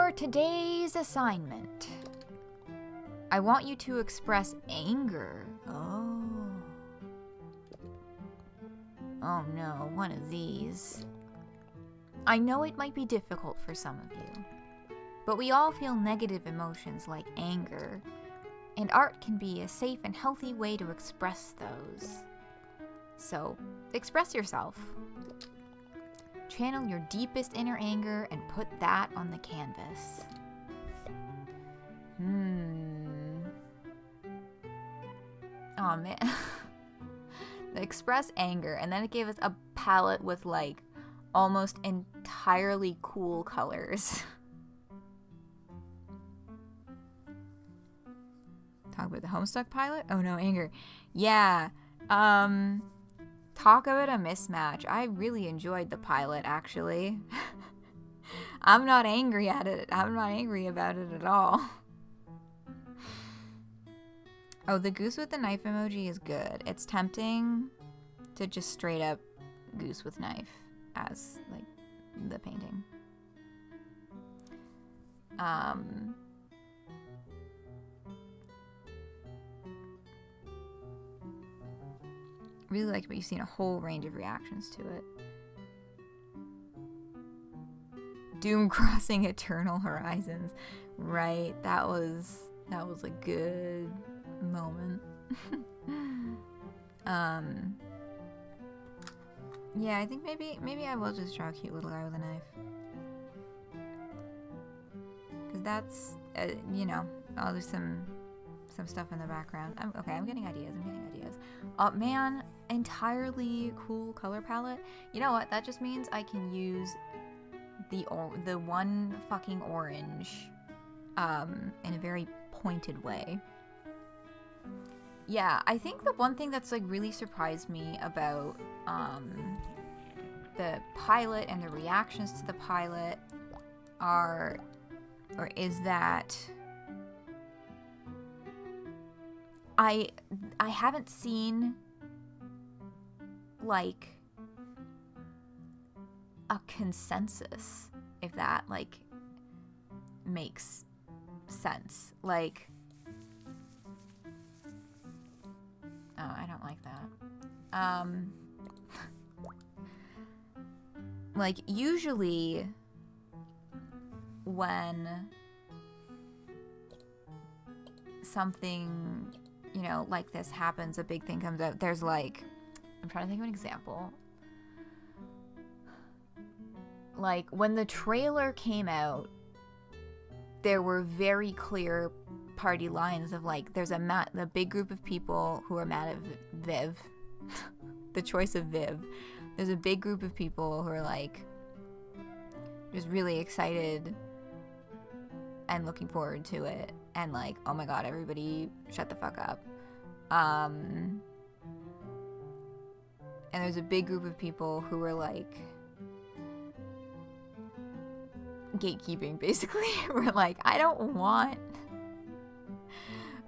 For today's assignment, I want you to express anger. Oh no, one of these. I know it might be difficult for some of you, but we all feel negative emotions like anger, and art can be a safe and healthy way to express those. So, express yourself. Channel your deepest inner anger and put that on the canvas. Oh man. Express anger, and then it gave us a palette with like almost entirely cool colors. Talk about the Homestuck Pilot? Oh no, anger. Yeah. Talk about a mismatch. I really enjoyed the pilot, actually. I'm not angry at it. I'm not angry about it at all. Oh, the goose with the knife emoji is good. It's tempting to just straight up goose with knife as, like, the painting. Really like, but you've seen a whole range of reactions to it. Doom Crossing Eternal Horizons. Right, that was a good moment. Yeah, I think maybe I will just draw a cute little guy with a knife. Because that's, you know, I'll do some stuff in the background. I'm getting ideas. Oh man, entirely cool color palette. You know what? That just means I can use the one fucking orange in a very pointed way. Yeah, I think the one thing that's like really surprised me about the pilot and the reactions to the pilot is that I haven't seen like a consensus, if that like makes sense. Like, oh, I don't like that. Like usually when something, you know, like this happens, a big thing comes out, there's like, I'm trying to think of an example. Like when the trailer came out, there were very clear party lines of like, there's a big group of people who are mad at Viv, the choice of Viv. There's a big group of people who are like just really excited and looking forward to it, and like, oh my god, everybody shut the fuck up. And there's a big group of people who are like gatekeeping, basically. We're like, I don't want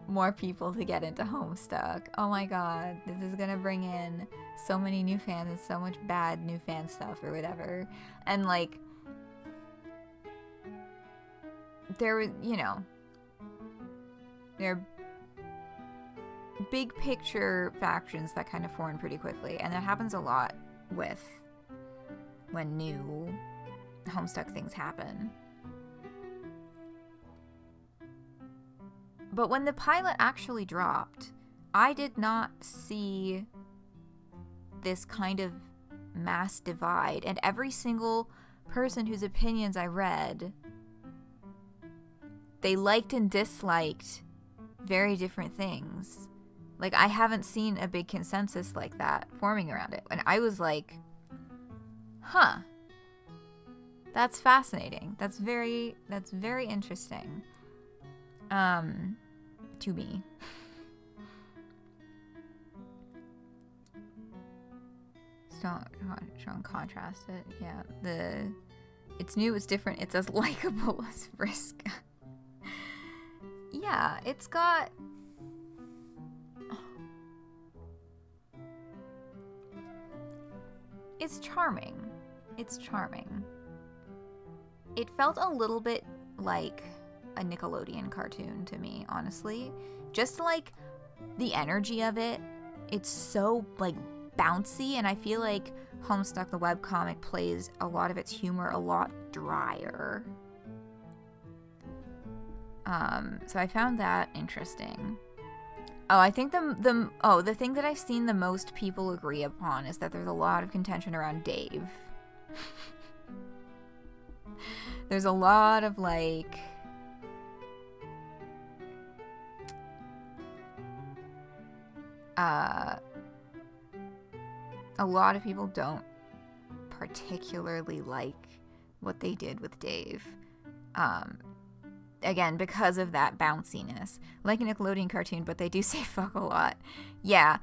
more people to get into Homestuck. Oh my god, this is gonna bring in so many new fans and so much bad new fan stuff or whatever. And like, there, you know, there are big picture factions that kind of form pretty quickly, and that happens a lot with when new Homestuck things happen. But when the pilot actually dropped, I did not see this kind of mass divide, and every single person whose opinions I read, they liked and disliked very different things. Like, I haven't seen a big consensus like that forming around it. And I was like, huh, that's fascinating. That's very interesting. To me. Strong contrast it. Yeah, it's new, it's different, it's as likable as Frisk. Yeah, it's got... It's charming. It's charming. It felt a little bit like a Nickelodeon cartoon to me, honestly. Just like the energy of it, it's so like bouncy, and I feel like Homestuck the webcomic plays a lot of its humor a lot drier. So I found that interesting. Oh, I think the thing that I've seen the most people agree upon is that there's a lot of contention around Dave. There's a lot of like a lot of people don't particularly like what they did with Dave. Again, because of that bounciness. Like a Nickelodeon cartoon, but they do say fuck a lot. Yeah.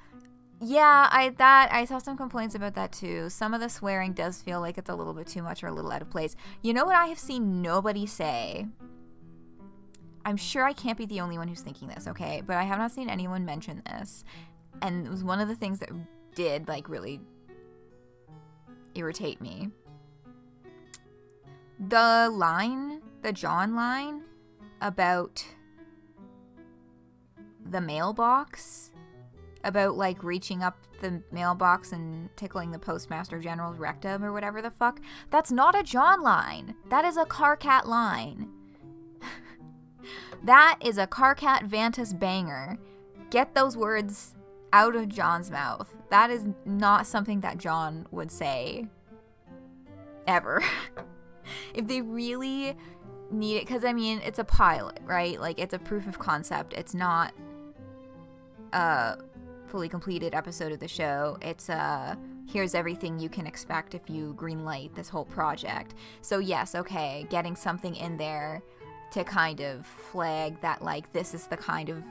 Yeah, I saw some complaints about that too. Some of the swearing does feel like it's a little bit too much or a little out of place. You know what I have seen nobody say? I'm sure I can't be the only one who's thinking this, okay? But I have not seen anyone mention this. And it was one of the things that did, like, really irritate me. The line, the John line about the mailbox, about, like, reaching up the mailbox and tickling the Postmaster General's rectum or whatever the fuck, that's not a John line. That is a Carcat line. That is a Carcat Vantas banger. Get those words out of John's mouth. That is not something that John would say ever. If they really need it, because I mean, it's a pilot, right? Like, it's a proof of concept. It's not a fully completed episode of the show. It's here's everything you can expect if you greenlight this whole project. So yes, okay, getting something in there to kind of flag that, like, this is the kind of,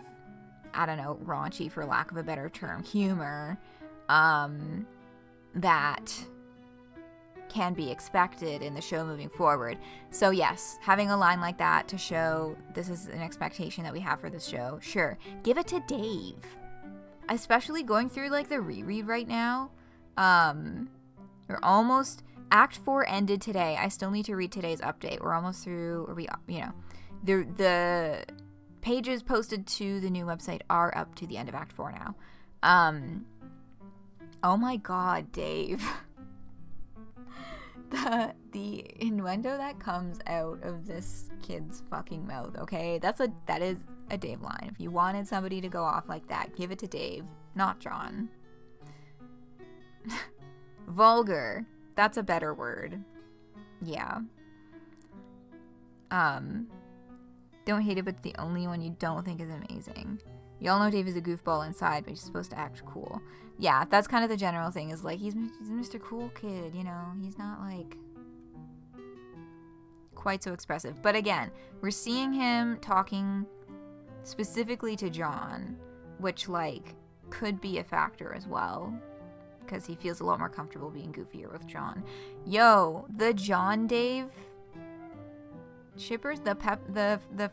I don't know, raunchy, for lack of a better term, humor that can be expected in the show moving forward. So yes, having a line like that to show this is an expectation that we have for this show, sure. Give it to Dave. Especially going through, like, the reread right now. We're almost, Act 4 ended today. I still need to read today's update. We're almost through, or the pages posted to the new website are up to the end of Act 4 now. Oh my god, Dave. The innuendo that comes out of this kid's fucking mouth, okay? That is a Dave line. If you wanted somebody to go off like that, give it to Dave, not John. Vulgar. That's a better word. Yeah. Don't hate it, but it's the only one you don't think is amazing. You all know Dave is a goofball inside, but he's supposed to act cool. Yeah, that's kind of the general thing, is like, he's Mr. Cool Kid, you know? He's not, like, quite so expressive. But again, we're seeing him talking specifically to John, which, like, could be a factor as well, because he feels a lot more comfortable being goofier with John. Yo, the John Dave shippers, the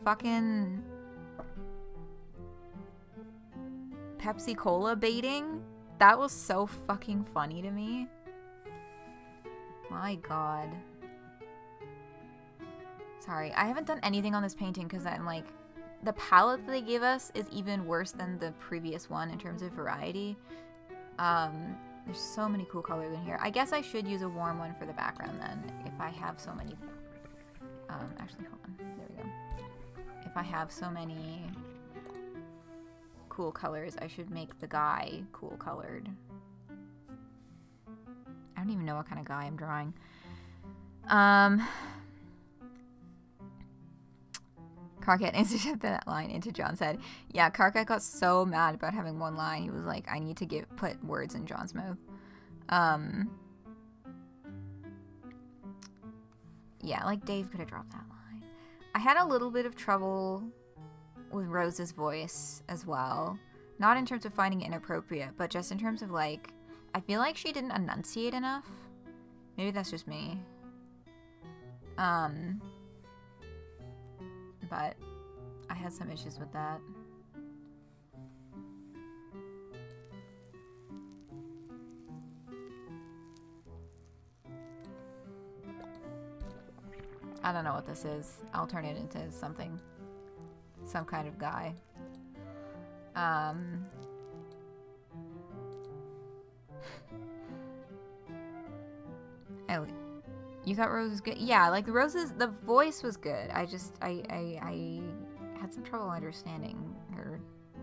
fucking Pepsi Cola baiting, that was so fucking funny to me. My god. Sorry, I haven't done anything on this painting because I'm like, the palette that they gave us is even worse than the previous one in terms of variety. There's so many cool colors in here. I guess I should use a warm one for the background then, if I have so many. Actually, hold on. There we go. If I have so many cool colors, I should make the guy cool colored. I don't even know what kind of guy I'm drawing. Carcat instituted that line into John's head. Yeah, Carcat got so mad about having one line. He was like, I need to put words in John's mouth. Yeah, like, Dave could have dropped that line. I had a little bit of trouble with Rose's voice as well. Not in terms of finding it inappropriate, but just in terms of, like, I feel like she didn't enunciate enough. Maybe that's just me. But I had some issues with that. I don't know what this is. I'll turn it into something. Some kind of guy. You thought Rose was good? Yeah, like the voice was good. I had some trouble understanding her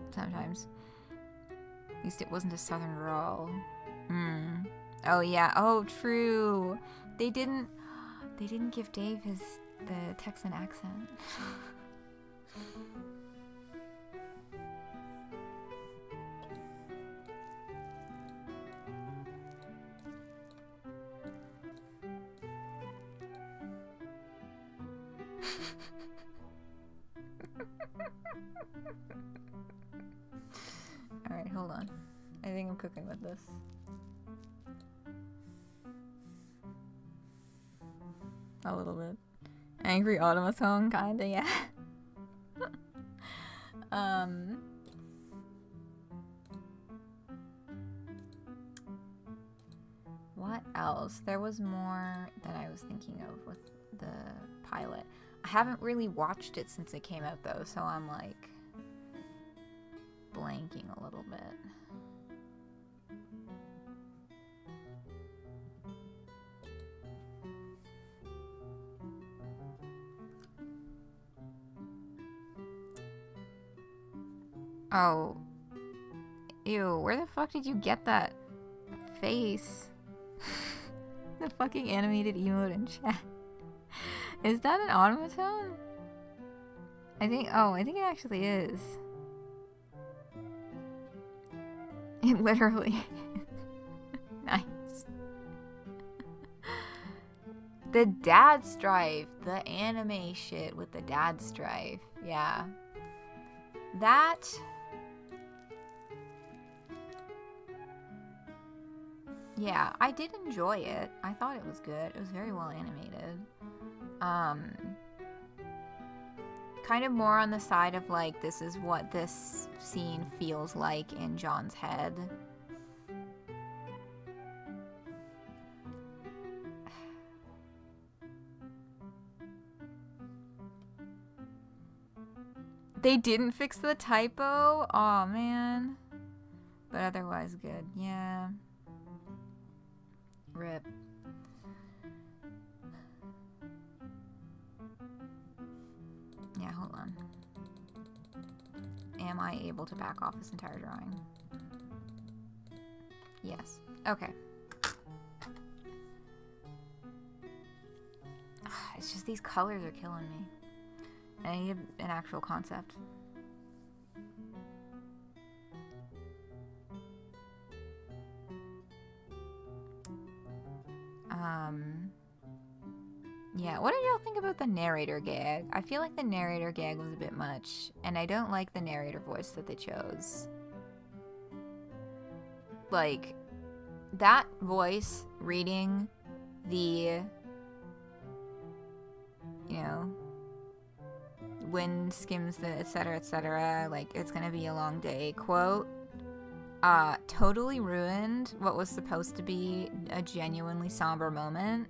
sometimes. At least it wasn't a southern drawl. Oh yeah, oh true. They didn't give Dave the Texan accent. Alright, hold on. I think I'm cooking with this. A little bit. Angry automaton, kinda, yeah. What else? There was more that I was thinking of with the pilot. I haven't really watched it since it came out though, so I'm like blanking a little bit. Oh. Ew, where the fuck did you get that face? The fucking animated emote in chat. Is that an automaton? I think it actually is. It literally nice. The dad stripe, the anime shit with the dad stripe. Yeah. That yeah, I did enjoy it. I thought it was good. It was very well animated. Kind of more on the side of like, this is what this scene feels like in John's head. They didn't fix the typo? Aw, man. But otherwise good. Yeah. Rip. Yeah, hold on. Am I able to back off this entire drawing? Yes. Okay. It's just these colors are killing me. I need an actual concept. Yeah, what did y'all think about the narrator gag? I feel like the narrator gag was a bit much, and I don't like the narrator voice that they chose. Like, that voice reading the, you know, wind skims the etc., like, it's gonna be a long day quote, totally ruined what was supposed to be a genuinely somber moment,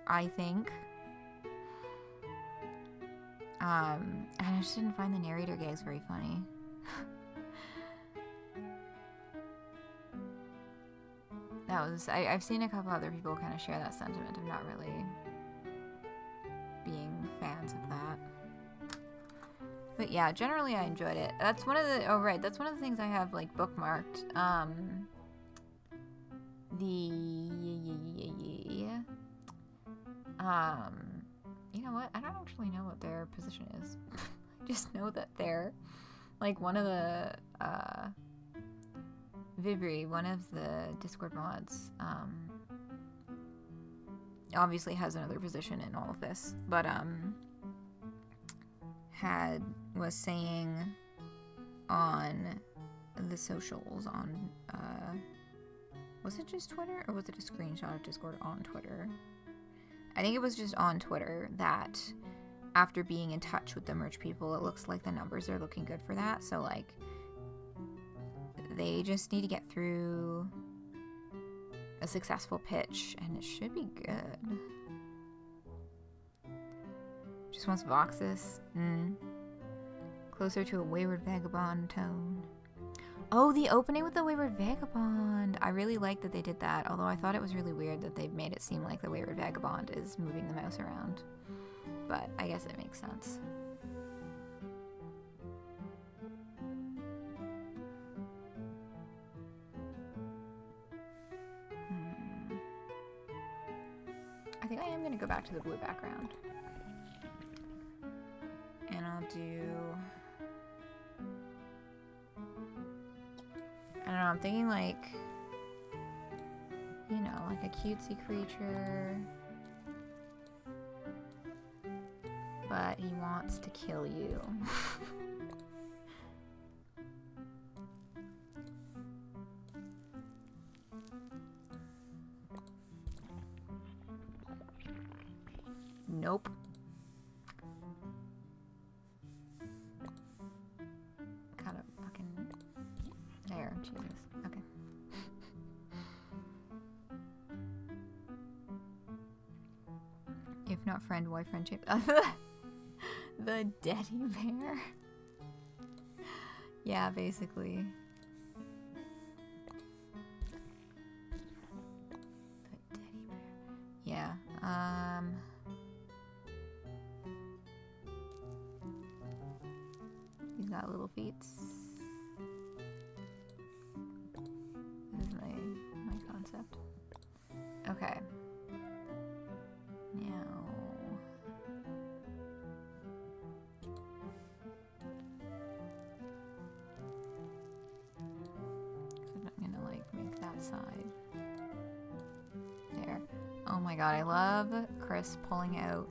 I think. And I just didn't find the narrator gags very funny. I've seen a couple other people kind of share that sentiment of not really being fans of that. But yeah, generally I enjoyed it. That's one of the, oh right, that's one of the things I have like bookmarked. You know what? I don't actually know what their position is. I just know that they're like one of the, Vibri, one of the Discord mods, obviously has another position in all of this, but, was saying on the socials on, was it just Twitter, or was it a screenshot of Discord on Twitter? I think it was just on Twitter that after being in touch with the merch people, it looks like the numbers are looking good for that. So, like, they just need to get through a successful pitch, and it should be good. Just wants Voxus. Closer to a Wayward Vagabond tone. Oh, the opening with the Wayward Vagabond. I really like that they did that, although I thought it was really weird that they made it seem like the Wayward Vagabond is moving the mouse around. But I guess it makes sense. I think I am going to go back to the blue background. And I'll do... I don't know, I'm thinking like, you know, like a cutesy creature. But he wants to kill you. Nope. Kind of fucking... There, Jesus. Okay. If not friend, why friendship? The Daddy Bear. Yeah, basically. The Daddy Bear. Yeah. He's got little feet. This is my concept. Okay. Now. So I'm gonna like make that side. There. Oh my god, I love Chris pulling out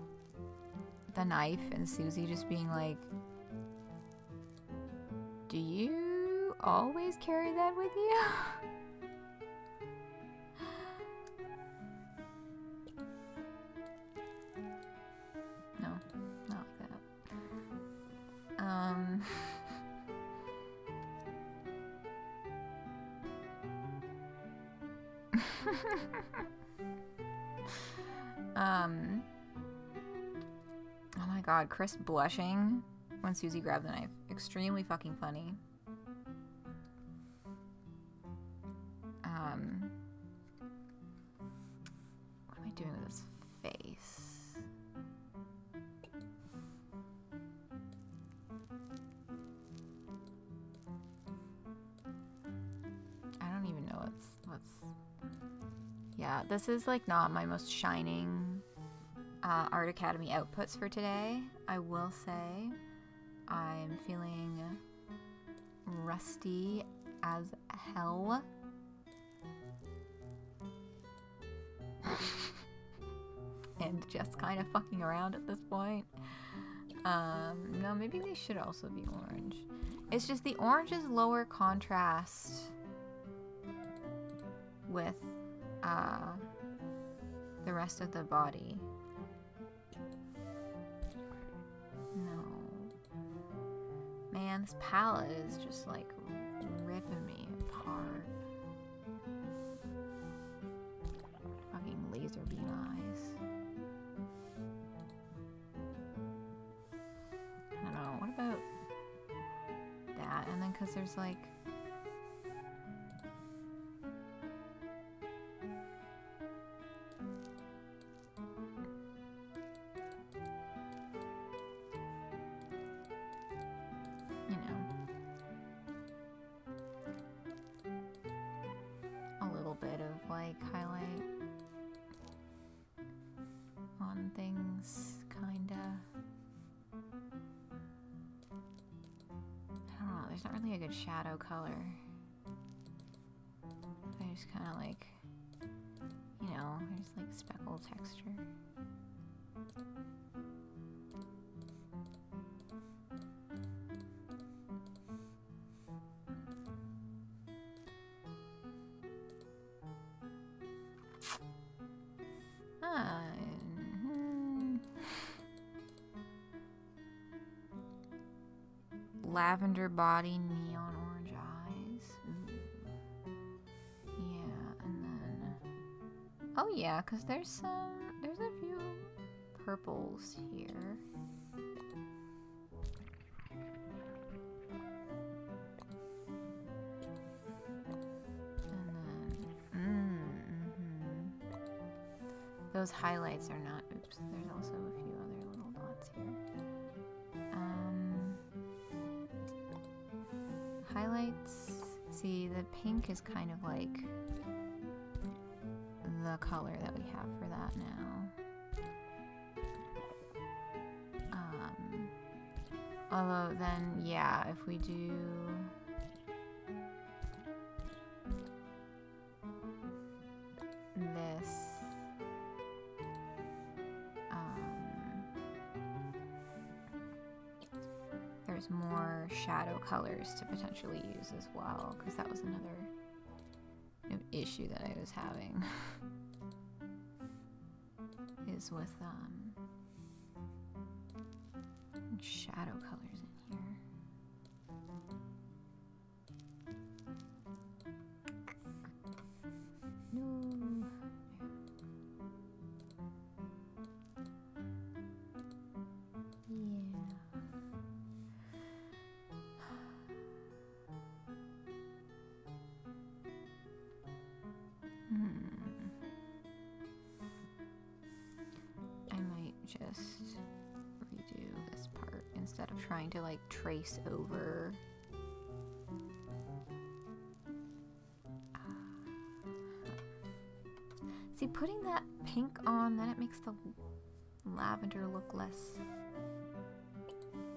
the knife and Susie just being like, do you always carry that with you? No, not like that. Oh my god, Chris blushing when Susie grabbed the knife. Extremely fucking funny. What am I doing with his face? I don't even know what's... Yeah, this is like not my most shining Art Academy outputs for today. I will say I'm feeling rusty as hell. And just kind of fucking around at this point. No, maybe they should also be orange. It's just the orange is lower contrast with the rest of the body. No. Man, this palette is just like ripping me apart. Fucking laser beam eyes. I don't know, what about that? And then because there's like... highlight on things, kinda. I don't know, there's not really a good shadow color. I just kind of like, you know, there's like speckle texture. Lavender body, neon orange eyes. Ooh. Yeah, and then... Oh yeah, because there's a few purples here. those highlights are not, oops, there's also a few other little dots here. Highlights, see the pink is kind of like the color that we have for that now. Although then, yeah, if we do this, there's more shadow colors to potentially use as well, because that was another issue that I was having is with shadow colors in here. No. Yeah. I might just redo this part instead of trying to like trace over. See, putting that pink on, then it makes the lavender look less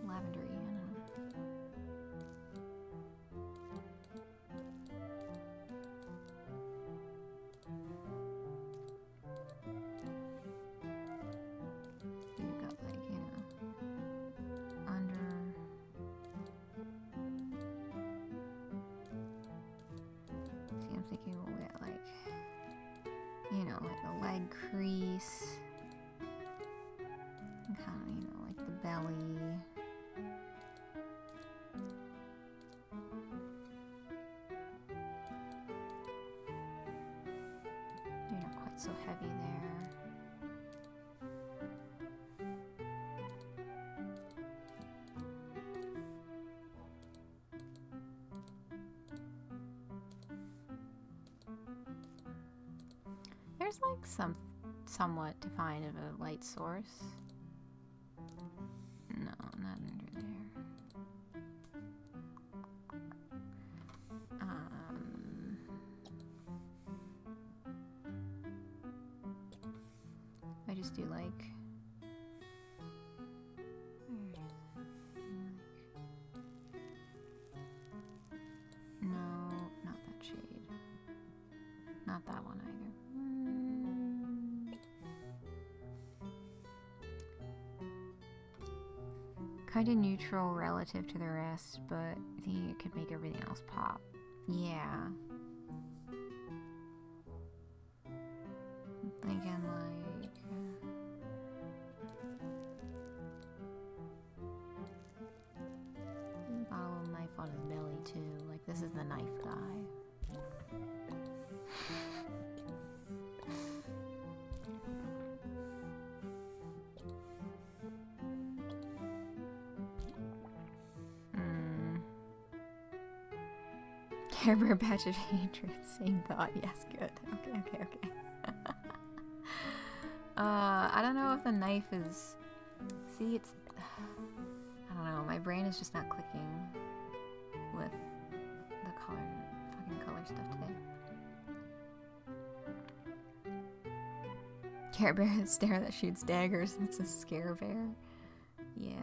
lavendery, you know. You've got like, you know, under. See, I'm thinking we'll get like, you know, like the leg crease, and kind of, you know, like the belly. You're not quite so heavy there. There's like somewhat defined of a light source. No, not under there. I just do like. No, not that shade. Not that one either. Kind of neutral relative to the rest, but I think it could make everything else pop. Yeah. I'm thinking like. Got a little knife on his belly too. Like, this is the knife guy. Scarebear patch of hatred. Same thought. Yes, good. Okay. I don't know if the knife is. See, it's. I don't know. My brain is just not clicking with the fucking color stuff today. Carebear stare that shoots daggers. It's a Scarebear. Yeah.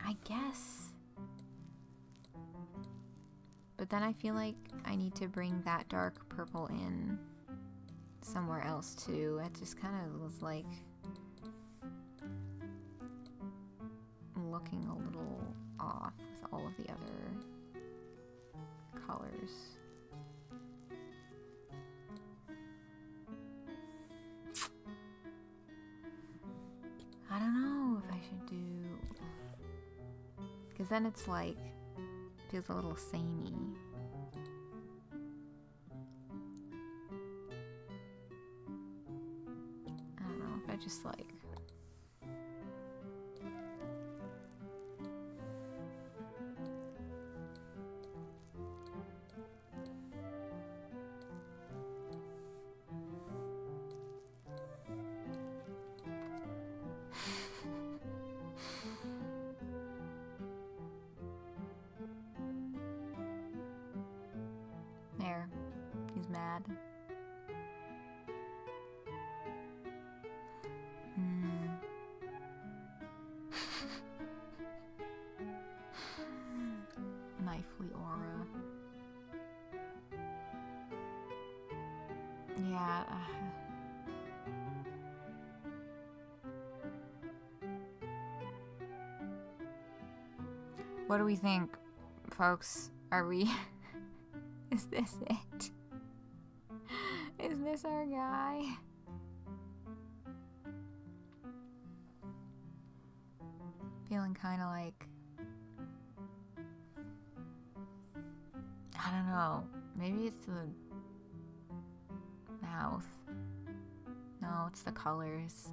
I guess. But then I feel like I need to bring that dark purple in somewhere else too. It just kind of was like looking a little off with all of the other colors. I don't know if I should do, because then it's like feels a little samey. I don't know if I just like mad. Knifely aura. Yeah. What do we think, folks? Are we... Is this it? Is this our guy? Feeling kind of like... I don't know. Maybe it's the mouth. No, it's the colors.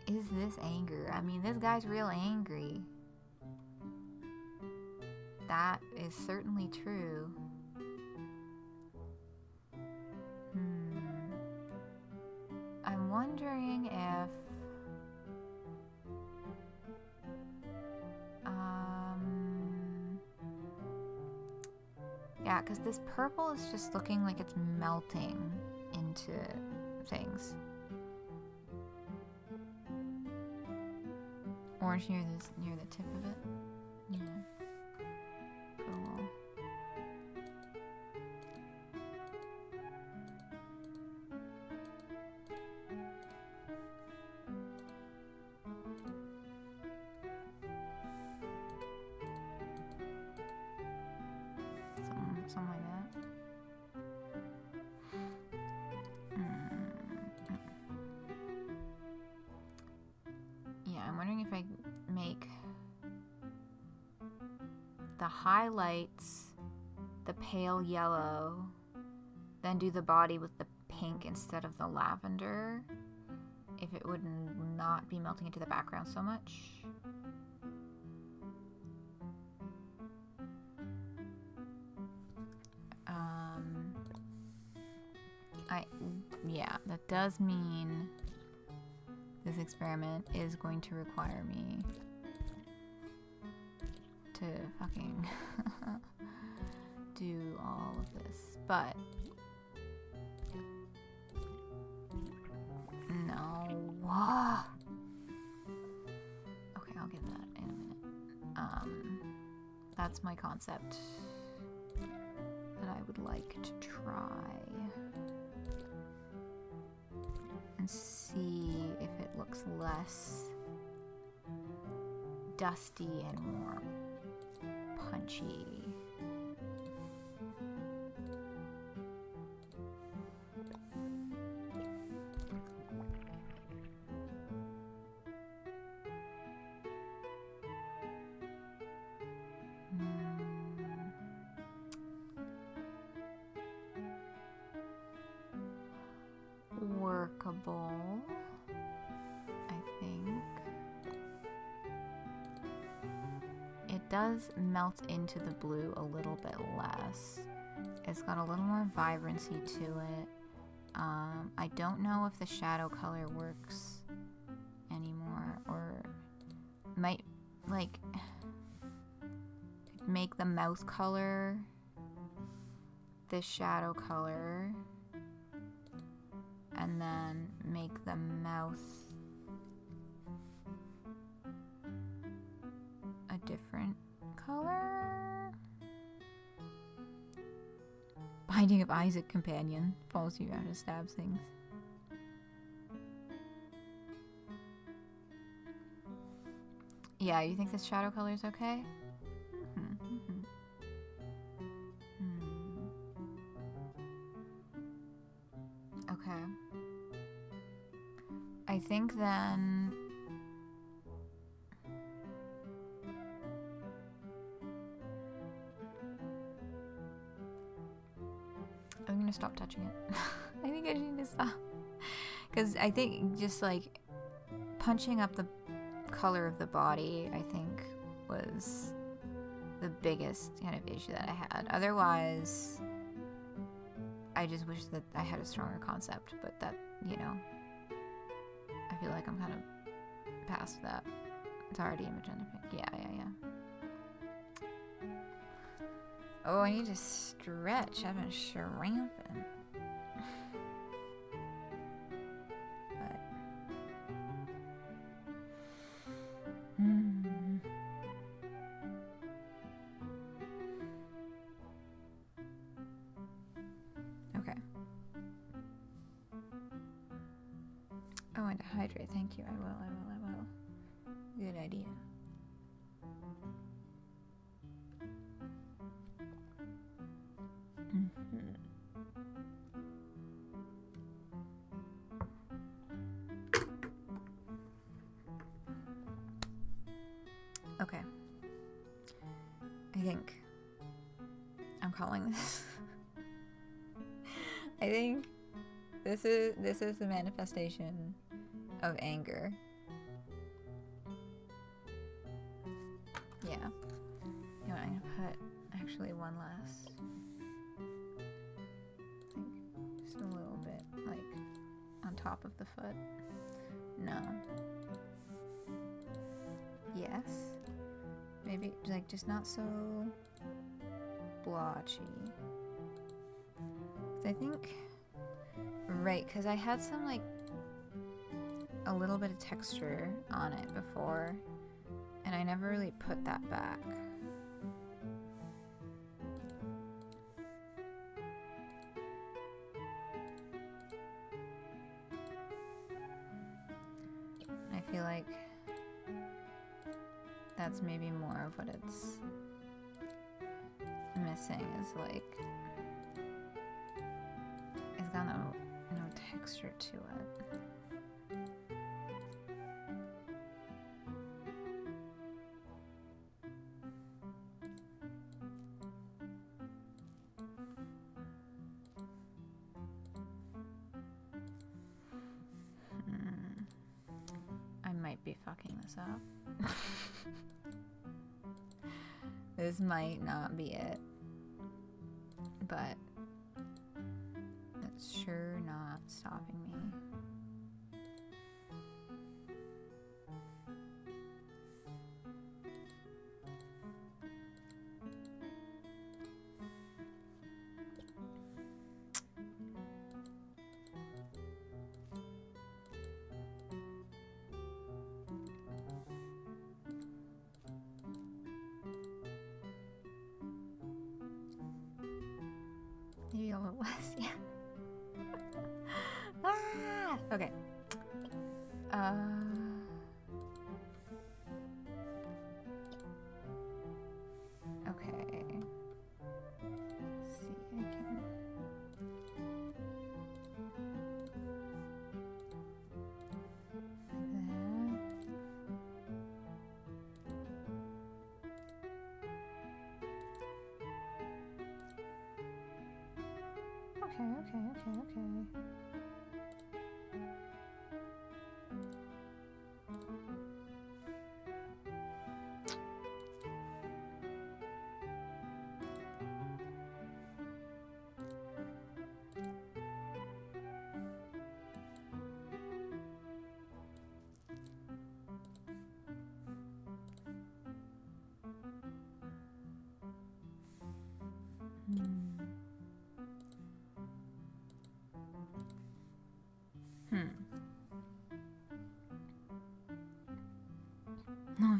Is this anger? I mean, this guy's real angry. That is certainly true. I'm wondering if... yeah, because this purple is just looking like it's melting into things. Orange near the tip of it. Yeah. Cool. Something like that. Yeah, I'm wondering if I make the highlights the pale yellow, then do the body with the pink instead of the lavender, if it would not be melting into the background so much. Yeah, that does mean this experiment is going to require me to fucking do all of this, but no. Okay, I'll get that in a minute. That's my concept that I would like to try and see if it looks less dusty and more punchy. Workable, I think. It does melt into the blue a little bit less. It's got a little more vibrancy to it. I don't know if the shadow color works anymore, or might like make the mouth color this shadow color, and then make the mouth a different color. Binding of Isaac companion follows you around and stabs things. Yeah, you think this shadow color is okay? Okay. I think then I'm gonna stop touching it. I think I need to stop, because I think just like punching up the color of the body, I think, was the biggest kind of issue that I had. Otherwise, I just wish that I had a stronger concept, but that, you know, I feel like I'm kind of past that. It's already image identification. Yeah. Oh, I need to stretch. I've been shrimping. But okay. Oh, and to hydrate. Thank you. I will. Good idea. Okay. I think I'm calling this. I think this is the manifestation of anger. Yeah. You know what, I'm gonna put actually one last, I think just a little bit, like on top of the foot. No. Yes. Maybe like just not so blotchy. I think, right, because I had some like a little bit of texture on it before, and I never really put that back. I feel like that's maybe more of what it's missing, is like it's got no texture to it. I might be fucking this up. This might not be it, but it's sure not stopping me. Maybe a little less, yeah. Ah! Okay. Okay. Let's see, I can... Okay.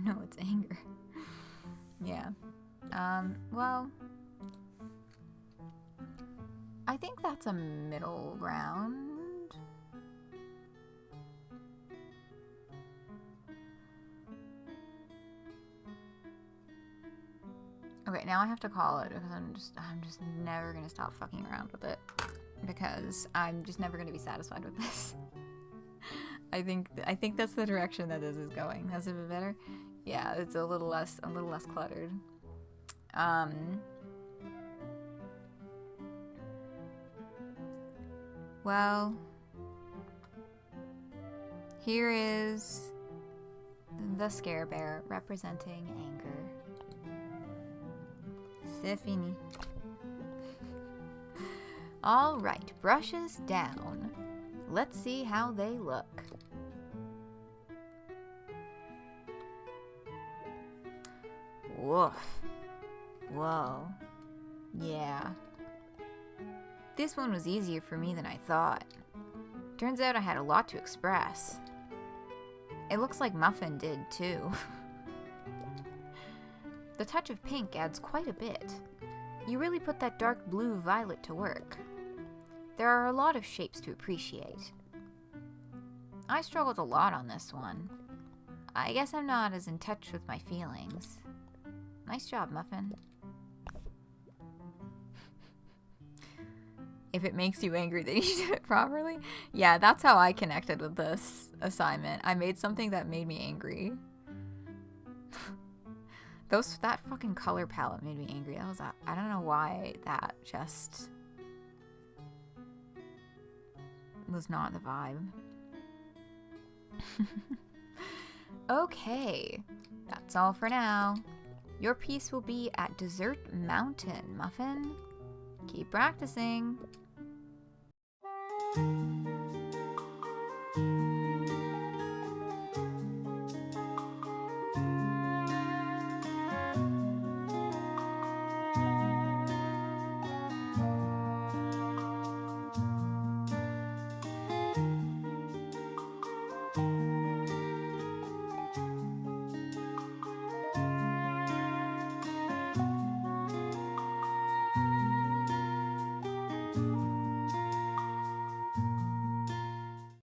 No, it's anger. Yeah. Well, I think that's a middle ground. Okay, now I have to call it because I'm just never gonna stop fucking around with it, because I'm just never gonna be satisfied with this. I think that's the direction that this is going. Has it been better? Yeah, it's a little less cluttered. Well, here is the Scarebear representing anger. C'est fini. Alright, brushes down. Let's see how they look. Woof. Whoa. Yeah. This one was easier for me than I thought. Turns out I had a lot to express. It looks like Muffin did, too. The touch of pink adds quite a bit. You really put that dark blue violet to work. There are a lot of shapes to appreciate. I struggled a lot on this one. I guess I'm not as in touch with my feelings. Nice job, Muffin. If it makes you angry that you did it properly. Yeah, that's how I connected with this assignment. I made something that made me angry. That fucking color palette made me angry. I don't know why that just was not the vibe. Okay, that's all for now. Your piece will be at Dessert Mountain, Muffin. Keep practicing.